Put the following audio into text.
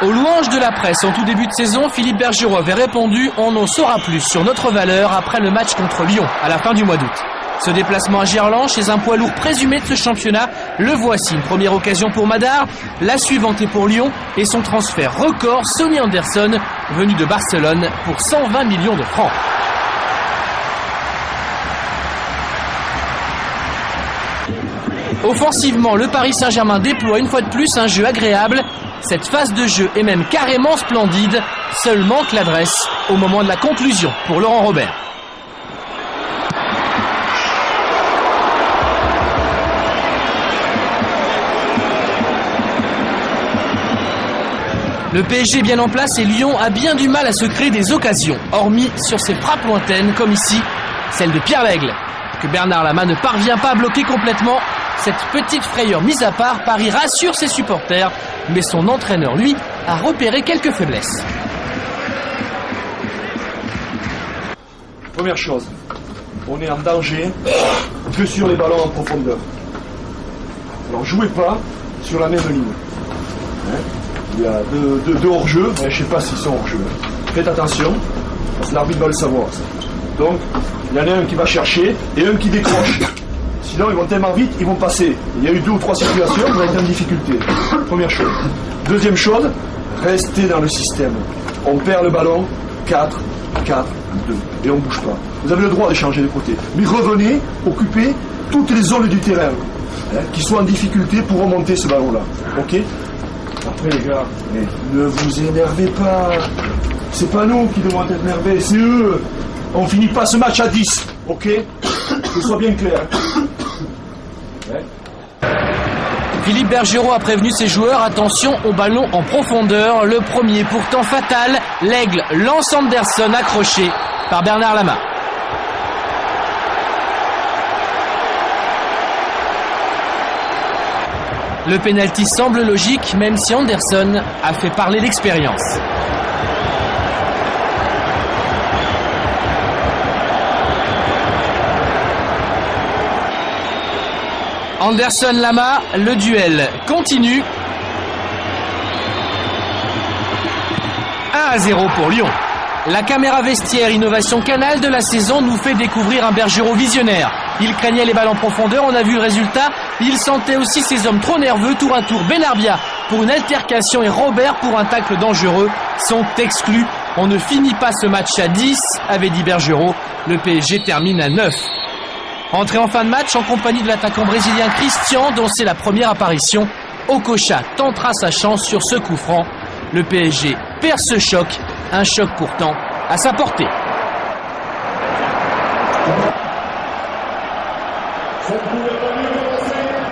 Aux louanges de la presse en tout début de saison, Philippe Bergerot avait répondu « On en saura plus sur notre valeur après le match contre Lyon à la fin du mois d'août ». Ce déplacement à Gerland chez un poids lourd présumé de ce championnat, le voici. Une première occasion pour Madar, la suivante est pour Lyon et son transfert record, Sonny Anderson, venu de Barcelone pour 120 millions de francs. Offensivement, le Paris Saint-Germain déploie une fois de plus un jeu agréable. Cette phase de jeu est même carrément splendide. Seul manque l'adresse au moment de la conclusion pour Laurent Robert. Le PSG est bien en place et Lyon a bien du mal à se créer des occasions, hormis sur ses frappes lointaines, comme ici, celle de Pierre Laigle, que Bernard Lama ne parvient pas à bloquer complètement. Cette petite frayeur mise à part, Paris rassure ses supporters, mais son entraîneur, lui, a repéré quelques faiblesses. Première chose, on est en danger que sur les ballons en profondeur. Alors jouez pas sur la même ligne. Il y a deux hors-jeu, mais je ne sais pas s'ils sont hors-jeu. Faites attention, parce que l'arbitre va le savoir. Donc, il y en a un qui va chercher et un qui décroche. Sinon, ils vont tellement vite, ils vont passer. Il y a eu 2 ou 3 situations, on va être en difficulté. Première chose. Deuxième chose, restez dans le système. On perd le ballon, 4, 4, 2. Et on ne bouge pas. Vous avez le droit de changer de côté. Mais revenez, occupez toutes les zones du terrain qui sont en difficulté pour remonter ce ballon-là. Ok ? Après les gars, ne vous énervez pas. C'est pas nous qui devons être énervés, c'est eux. On finit pas ce match à 10, ok? Que ce soit bien clair. Philippe Bergerot a prévenu ses joueurs, attention au ballon en profondeur. Le premier pourtant fatal, l'Aigle lance Anderson accroché par Bernard Lama. Le pénalty semble logique, même si Anderson a fait parler l'expérience. Anderson-Lama, le duel continue. 1-0 pour Lyon. La caméra vestiaire innovation Canal de la saison nous fait découvrir un Bergerot visionnaire. Il craignait les balles en profondeur, on a vu le résultat. Il sentait aussi ses hommes trop nerveux. Tour à tour, Benarbia pour une altercation et Robert pour un tacle dangereux sont exclus. On ne finit pas ce match à 10, avait dit Bergerot. Le PSG termine à 9. Entré en fin de match en compagnie de l'attaquant brésilien Christian, dont c'est la première apparition. Okocha tentera sa chance sur ce coup franc. Le PSG perd ce choc, un choc pourtant à sa portée. Ça ne pouvait pas mieux